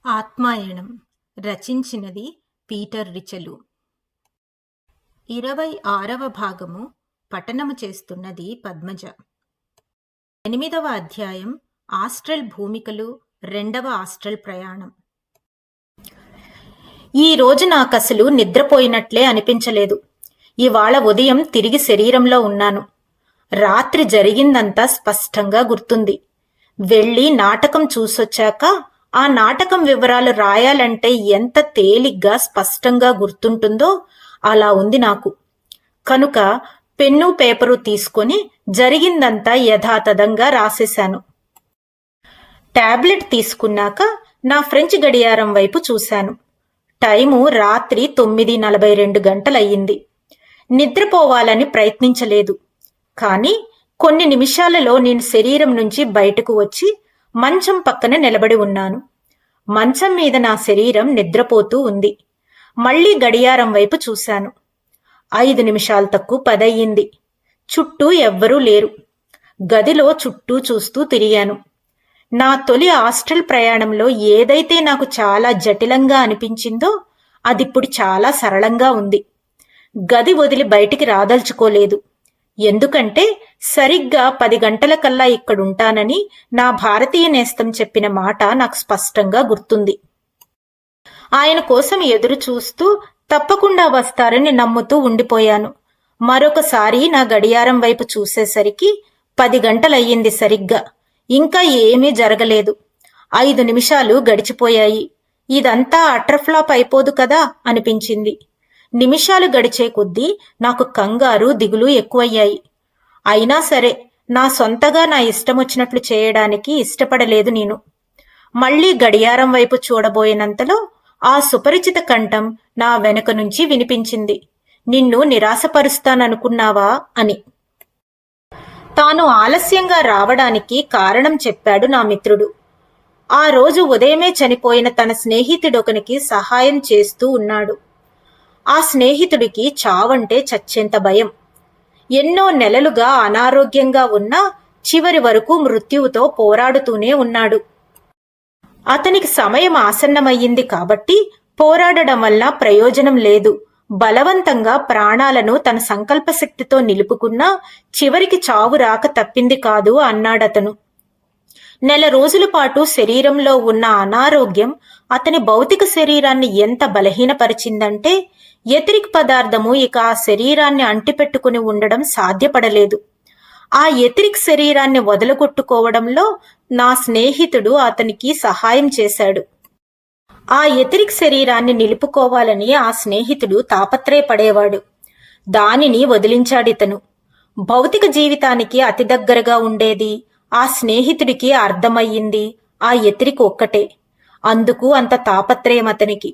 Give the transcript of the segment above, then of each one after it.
ఆత్మాయణం రచించినది Peter రిచలు. 26వ భాగము. పఠనము చేస్తున్నది పద్మజ. 8వ అధ్యాయం. ఆస్ట్రల్ భూమికలు, 2వ ఆస్ట్రల్ ప్రయాణం. ఈ రోజు నాకసలు నిద్రపోయినట్లే అనిపించలేదు. ఇవాళ ఉదయం తిరిగి శరీరంలో ఉన్నాను. రాత్రి జరిగిందంతా స్పష్టంగా గుర్తుంది. వెళ్ళి నాటకం చూసొచ్చాక ఆ నాటకం వివరాలు రాయాలంటే ఎంత తేలిగ్గా స్పష్టంగా గుర్తుంటుందో అలా ఉంది నాకు. కనుక పెన్ను పేపరు తీసుకొని జరిగిందంతా యథాతథంగా రాసేశాను. టాబ్లెట్ తీసుకున్నాక నా ఫ్రెంచ్ గడియారం వైపు చూశాను. టైము రాత్రి 9:42 గంటలయ్యింది. నిద్రపోవాలని ప్రయత్నించలేదు. కాని కొన్ని నిమిషాలలో నేను శరీరం నుంచి బయటకు వచ్చి మంచం పక్కన నిలబడి ఉన్నాను. మంచం మీద నా శరీరం నిద్రపోతూ ఉంది. మళ్లీ గడియారం వైపు చూశాను. 5 నిమిషాలు తక్కువ 10 అయ్యింది. చుట్టూ ఎవ్వరూ లేరు. గదిలో చుట్టూ చూస్తూ తిరిగాను. నా తొలి ఆస్ట్రల్ ప్రయాణంలో ఏదైతే నాకు చాలా జటిలంగా అనిపించిందో అదిప్పుడు చాలా సరళంగా ఉంది. గది వదిలి బయటికి రాదలుచుకోలేదు. ఎందుకంటే సరిగ్గా 10 గంటలకల్లా ఇక్కడుంటానని నా భారతీయ నేస్తం చెప్పిన మాట నాకు స్పష్టంగా గుర్తుంది. ఆయన కోసం ఎదురు చూస్తూ తప్పకుండా వస్తారని నమ్ముతూ ఉండిపోయాను. మరొకసారి నా గడియారం వైపు చూసేసరికి 10 గంటలయ్యింది సరిగ్గా. ఇంకా ఏమీ జరగలేదు. 5 నిమిషాలు గడిచిపోయాయి. ఇదంతా అట్రఫ్లాప్ అయిపోదు కదా అనిపించింది. నిమిషాలు గడిచే కొద్దీ నాకు కంగారు, దిగులు ఎక్కువయ్యాయి. అయినా సరే నా సొంతగా నా ఇష్టమొచ్చినట్లు చేయడానికి ఇష్టపడలేదు నేను. మళ్లీ గడియారం వైపు చూడబోయినంతలో ఆ సుపరిచిత కంఠం నా వెనుక నుంచి వినిపించింది. నిన్ను నిరాశపరుస్తాననుకున్నావా అని. తాను ఆలస్యంగా రావడానికి కారణం చెప్పాడు నా మిత్రుడు. ఆ రోజు ఉదయమే చనిపోయిన తన స్నేహితుడొకనికి సహాయం చేస్తూ ఉన్నాడు. ఆ స్నేహితుడికి చావంటే చచ్చేంత భయం. ఎన్నో నెలలుగా అనారోగ్యంగా ఉన్నా చివరి వరకు మృత్యువుతో పోరాడుతూనే ఉన్నాడు. అతనికి సమయం ఆసన్నమయ్యింది కాబట్టి పోరాడడం వల్ల ప్రయోజనం లేదు. బలవంతంగా ప్రాణాలను తన సంకల్పశక్తితో నిలుపుకున్నా చివరికి చావు రాక తప్పింది కాదు అన్నాడతను. నెల రోజుల పాటు శరీరంలో ఉన్న అనారోగ్యం అతని భౌతిక శరీరాన్ని ఎంత బలహీనపరిచిందంటే ఎతిరిక్ పదార్థము ఇక ఆ శరీరాన్ని అంటిపెట్టుకుని ఉండడం సాధ్యపడలేదు. ఆ ఎతిరిక్ శరీరాన్ని వదలగొట్టుకోవడంలో నా స్నేహితుడు అతనికి సహాయం చేశాడు. ఆ ఎతిరిక్ శరీరాన్ని నిలుపుకోవాలని ఆ స్నేహితుడు తాపత్రయపడేవాడు. దానిని వదిలించాడితను. భౌతిక జీవితానికి అతి దగ్గరగా ఉండేది ఆ స్నేహితుడికి అర్థమయ్యింది ఆ ఎతిరిక్ ఒక్కటే. అందుకు అంత తాపత్రయం అతనికి.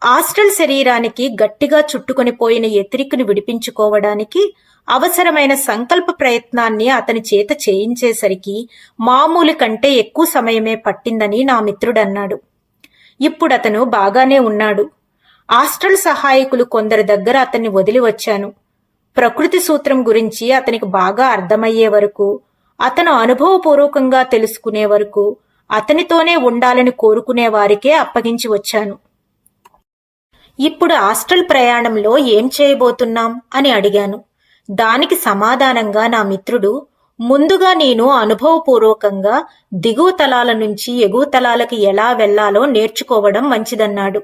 ఆస్ట్రల్ శరీరానికి గట్టిగా చుట్టుకొని పోయిన ఎతిరిక్ను విడిపించుకోవడానికి అవసరమైన సంకల్ప ప్రయత్నాన్ని అతని చేత చేయించేసరికి మామూలు కంటే ఎక్కువ సమయమే పట్టిందని నా మిత్రుడన్నాడు. ఇప్పుడతను బాగానే ఉన్నాడు. ఆస్ట్రల్ సహాయకులు కొందరి దగ్గర అతన్ని వదిలి వచ్చాను. ప్రకృతి సూత్రం గురించి అతనికి బాగా అర్థమయ్యే వరకు, అతను అనుభవపూర్వకంగా తెలుసుకునే వరకు అతనితోనే ఉండాలని కోరుకునే వారికే అప్పగించి వచ్చాను. ఇప్పుడు ఆస్ట్రల్ ప్రయాణంలో ఏం చేయబోతున్నాం అని అడిగాను. దానికి సమాధానంగా నా మిత్రుడు, ముందుగా నేను అనుభవపూర్వకంగా దిగువ తలాల నుంచి ఎగువ తలాలకు ఎలా వెళ్లాలో నేర్చుకోవడం మంచిదన్నాడు.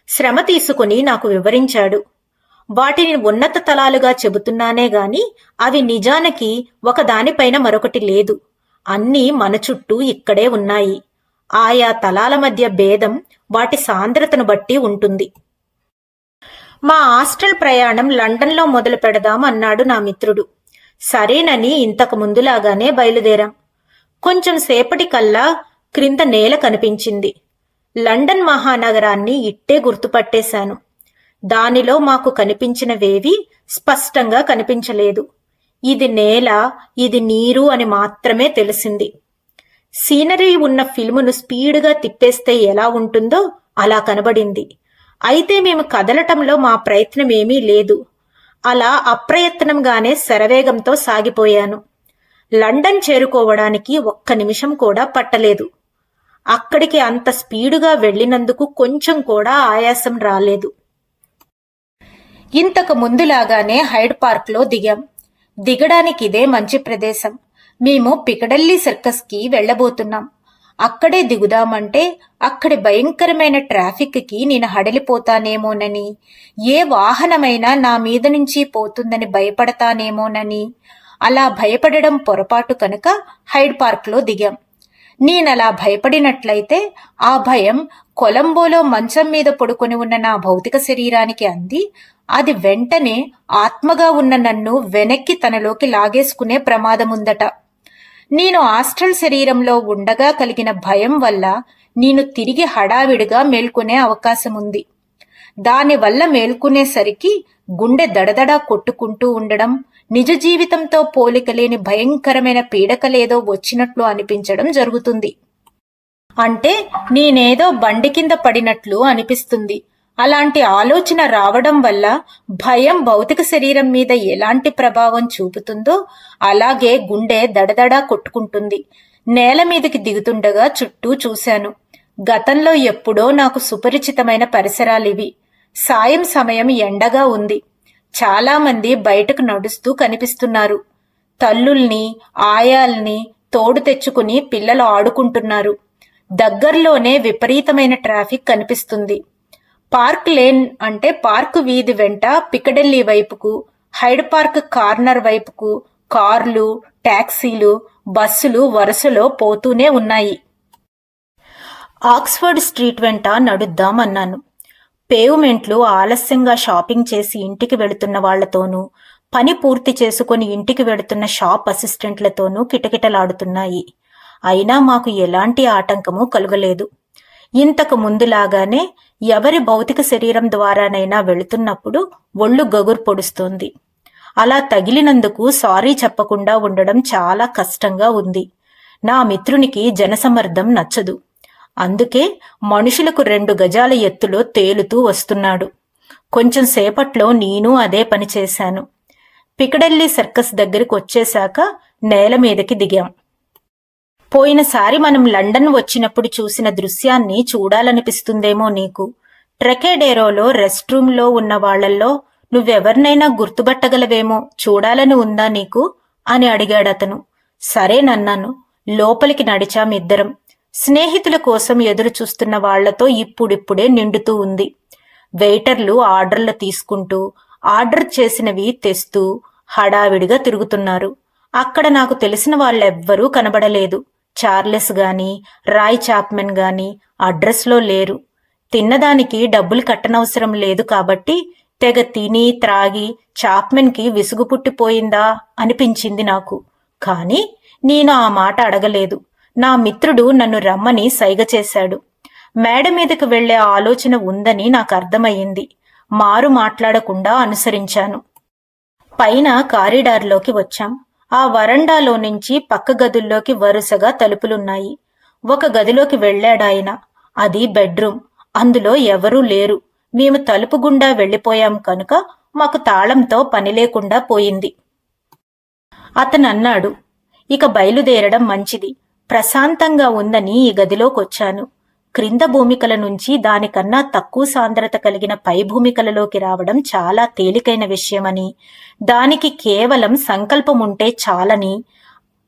శ్రమ తీసుకుని నాకు వివరించాడు. వాటిని ఉన్నత తలాలుగా చెబుతున్నానే గాని అవి నిజానికి ఒకదానిపైన మరొకటి లేదు. అన్నీ మన చుట్టూ ఇక్కడే ఉన్నాయి. ఆయా తలాల మధ్య భేదం వాటి సాంద్రతను బట్టి ఉంటుంది. మా ఆస్ట్రల్ ప్రయాణం లండన్లో మొదలు పెడదాం అన్నాడు నా మిత్రుడు. సరేనని ఇంతకు ముందులాగానే బయలుదేరాం. కొంచెం సేపటికల్లా క్రింద నేల కనిపించింది. లండన్ మహానగరాన్ని ఇట్టే గుర్తుపట్టేశాను. దానిలో మాకు కనిపించినవేవీ స్పష్టంగా కనిపించలేదు. ఇది నేల, ఇది నీరు అని మాత్రమే తెలిసింది. సీనరీ ఉన్న ఫిల్మును స్పీడుగా తిప్పేస్తే ఎలా ఉంటుందో అలా కనబడింది. అయితే మేము కదలటంలో మా ప్రయత్నమేమీ లేదు. అలా అప్రయత్నంగానే శరవేగంతో సాగిపోయాను. లండన్ చేరుకోవడానికి 1 నిమిషం కూడా పట్టలేదు. అక్కడికి అంత స్పీడుగా వెళ్లినందుకు కొంచెం కూడా ఆయాసం రాలేదు. ఇంతకు ముందులాగానే హైడ్ పార్క్ లో దిగాం. దిగడానికి ఇదే మంచి ప్రదేశం. మేము పికడల్లీ సర్కస్ కి వెళ్లబోతున్నాం. అక్కడే దిగుదామంటే అక్కడి భయంకరమైన ట్రాఫిక్ కి నేను హడలిపోతానేమోనని, ఏ వాహనమైనా నా మీద నుంచి పోతుందని భయపడతానేమోనని, అలా భయపడడం పొరపాటు కనుక హైడ్ పార్క్ లో దిగాం. నేనలా భయపడినట్లయితే ఆ భయం కొలంబోలో మంచం మీద పడుకొని ఉన్న నా భౌతిక శరీరానికి అంది అది వెంటనే ఆత్మగా ఉన్న నన్ను వెనక్కి తనలోకి లాగేసుకునే ప్రమాదముందట. నేను ఆస్ట్రల్ శరీరంలో ఉండగా కలిగిన భయం వల్ల నేను తిరిగి హడావిడిగా మేల్కొనే అవకాశముంది. దానివల్ల మేల్కొనేసరికి గుండె దడదడా కొట్టుకుంటూ ఉండడం, నిజ జీవితంతో పోలికలేని భయంకరమైన పీడకలేదో వచ్చినట్లు అనిపించడం జరుగుతుంది. అంటే నేనేదో బండి కింద పడినట్లు అనిపిస్తుంది. అలాంటి ఆలోచన రావడం వల్ల భయం భౌతిక శరీరం మీద ఎలాంటి ప్రభావం చూపుతుందో అలాగే గుండె దడదడా కొట్టుకుంటుంది. నేల మీదకి దిగుతుండగా చుట్టూ చూశాను. గతంలో ఎప్పుడో నాకు సుపరిచితమైన పరిసరాలివి. సాయం సమయం ఎండగా ఉంది. చాలా మంది బయటకు నడుస్తూ కనిపిస్తున్నారు. తల్లుల్ని, ఆయాల్ని తోడు తెచ్చుకుని పిల్లలు ఆడుకుంటున్నారు. దగ్గర్లోనే విపరీతమైన ట్రాఫిక్ కనిపిస్తుంది. పార్క్ లేన్ అంటే పార్క్ వీధి వెంట పికడెల్లీ వైపుకు, హైడ్ పార్క్ కార్నర్ వైపుకు కార్లు, టాక్సీలు, బస్సులు వరుసలో పోతూనే ఉన్నాయి. ఆక్స్ఫర్డ్ స్ట్రీట్ వెంట నడుద్దామన్నాను. పేవ్మెంట్లు ఆలస్యంగా షాపింగ్ చేసి ఇంటికి వెళుతున్న వాళ్లతోనూ, పని పూర్తి చేసుకుని ఇంటికి వెళుతున్న షాప్ అసిస్టెంట్లతోనూ కిటకిటలాడుతున్నాయి. అయినా మాకు ఎలాంటి ఆటంకమూ కలుగలేదు. ఇంతకు ముందులాగానే ఎవరి భౌతిక శరీరం ద్వారానైనా వెళుతున్నప్పుడు ఒళ్ళు గగురు పొడుస్తోంది. అలా తగిలినందుకు సారీ చెప్పకుండా ఉండడం చాలా కష్టంగా ఉంది. నా మిత్రునికి జనసమ్మర్దం నచ్చదు. అందుకే మనుషులకు 2 గజాల ఎత్తులో తేలుతూ వస్తున్నాడు. కొంచెం సేపట్లో నేను అదే పని చేశాను. పికడల్లీ సర్కస్ దగ్గరికి వచ్చేశాక నేల మీదకి దిగాం. పోయినసారి మనం లండన్ వచ్చినప్పుడు చూసిన దృశ్యాన్ని చూడాలనిపిస్తుందేమో నీకు. ట్రెకెడేరోలో రెస్ట్ రూంలో ఉన్న వాళ్లల్లో నువ్వెవర్నైనా గుర్తుపట్టగలవేమో, చూడాలని ఉందా నీకు అని అడిగాడతను. సరేనన్నాను. లోపలికి నడిచామిద్దరం. స్నేహితుల కోసం ఎదురు చూస్తున్న వాళ్లతో ఇప్పుడిప్పుడే నిండుతూ ఉంది. వెయిటర్లు ఆర్డర్లు తీసుకుంటూ, ఆర్డర్ చేసినవి తెస్తూ హడావిడిగా తిరుగుతున్నారు. అక్కడ నాకు తెలిసిన వాళ్ళెవ్వరూ కనబడలేదు. చార్లెస్ గాని, రాయ్ చాప్మెన్ గాని అడ్రస్లో లేరు. తిన్నదానికి డబ్బులు కట్టనవసరం లేదు కాబట్టి తెగ తిని త్రాగి చాప్మెన్ కి విసుగు పుట్టిపోయిందా అనిపించింది నాకు. కాని నేను ఆ మాట అడగలేదు. నా మిత్రుడు నన్ను రమ్మని సైగ చేశాడు. మేడ మీదకు వెళ్లే ఆలోచన ఉందని నాకు అర్థమయ్యింది. మారు మాట్లాడకుండా అనుసరించాను. పైన కారిడార్లోకి వచ్చాం. ఆ వరండాలో నుంచి పక్క గదుల్లోకి వరుసగా తలుపులున్నాయి. ఒక గదిలోకి వెళ్లాడాయన. అది బెడ్రూమ్. అందులో ఎవరూ లేరు. మేము తలుపు గుండా వెళ్లిపోయాం కనుక మాకు తాళంతో పని లేకుండా పోయింది. అతనన్నాడు, ఇక బయలుదేరడం మంచిది. ప్రశాంతంగా ఉందని ఈ గదిలోకొచ్చాను. క్రింద భూమికల నుంచి దానికన్నా తక్కువ సాంద్రత కలిగిన పై భూమికలలోకి రావడం చాలా తేలికైన విషయమని, దానికి కేవలం సంకల్పముంటే చాలని,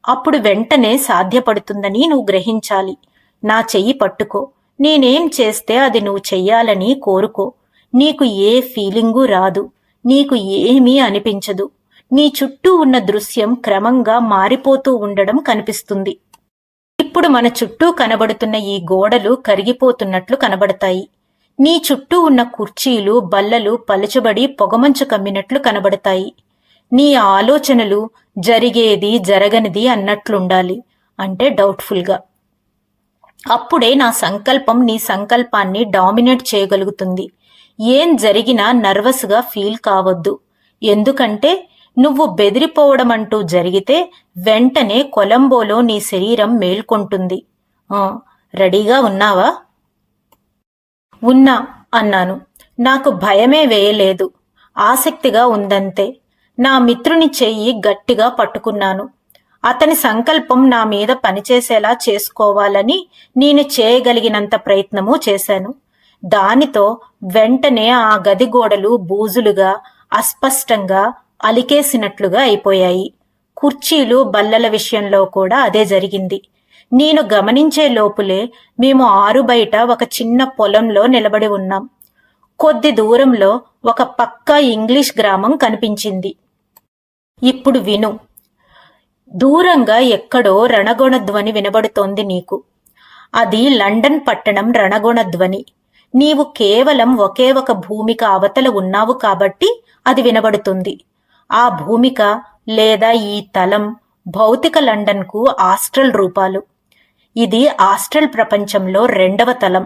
అప్పుడు వెంటనే సాధ్యపడుతుందని నువ్వు గ్రహించాలి. నా చెయ్యి పట్టుకో. నేనేం చేస్తే అది నువ్వు చెయ్యాలని కోరుకో. నీకు ఏ ఫీలింగు రాదు. నీకు ఏమీ అనిపించదు. నీ చుట్టూ ఉన్న దృశ్యం క్రమంగా మారిపోతూ ఉండడం కనిపిస్తుంది. ఇప్పుడు మన చుట్టూ కనబడుతున్న ఈ గోడలు కరిగిపోతున్నట్లు కనబడతాయి. నీ చుట్టూ ఉన్న కుర్చీలు, బల్లలు పలుచబడి పొగమంచు కమ్మినట్లు కనబడతాయి. నీ ఆలోచనలు జరిగేది జరగనిది అన్నట్లుండాలి, అంటే డౌట్ఫుల్గా. అప్పుడే నా సంకల్పం నీ సంకల్పాన్ని డామినేట్ చేయగలుగుతుంది. ఏం జరిగినా నర్వస్గా ఫీల్ కావద్దు. ఎందుకంటే నువ్వు బెదిరిపోవడమంటూ జరిగితే వెంటనే కొలంబోలో నీ శరీరం మేల్కొంటుంది. రెడీగా ఉన్నావా? ఉన్నా అన్నాను. నాకు భయమే వేయలేదు, ఆసక్తిగా ఉందంతే. నా మిత్రుని చెయ్యి గట్టిగా పట్టుకున్నాను. అతని సంకల్పం నా మీద పనిచేసేలా చేసుకోవాలని నేను చేయగలిగినంత ప్రయత్నమూ చేశాను. దానితో వెంటనే ఆ గది గోడలు బూజులుగా, అస్పష్టంగా, అలికేసినట్లుగా అయిపోయాయి. కుర్చీలు, బల్లల విషయంలో కూడా అదే జరిగింది. నేను గమనించే లోపులే మేము ఆరుబయట ఒక చిన్న పొలంలో నిలబడి ఉన్నాం. కొద్ది దూరంలో ఒక పక్కా ఇంగ్లీష్ గ్రామం కనిపించింది. ఇప్పుడు విను. దూరంగా ఎక్కడో రణగొణ ధ్వని వినబడుతోంది నీకు. అది లండన్ పట్టణం రణగొణ ధ్వని. నీవు కేవలం ఒకే ఒక భూమిక అవతల ఉన్నావు కాబట్టి అది వినబడుతుంది. ఆ భూమిక లేదా ఈ తలం భౌతిక లండన్కు ఆస్ట్రల్ రూపాలు. ఇది ఆస్ట్రల్ ప్రపంచంలో 2వ తలం.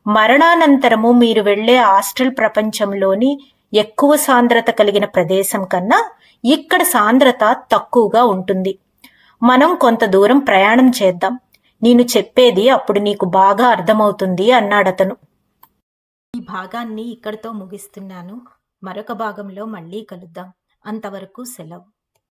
మరణానంతరము మీరు వెళ్లే ఆస్ట్రల్ ప్రపంచంలోని ఎక్కువ సాంద్రత కలిగిన ప్రదేశం కన్నా ఇక్కడ సాంద్రత తక్కువగా ఉంటుంది. మనం కొంత దూరం ప్రయాణం చేద్దాం. నేను చెప్పేది అప్పుడు నీకు బాగా అర్థమవుతుంది అన్నాడతను. ఈ భాగాన్ని ఇక్కడితో ముగిస్తున్నాను. మరొక భాగంలో మళ్ళీ కలుద్దాం. అంతవరకు సెలవు.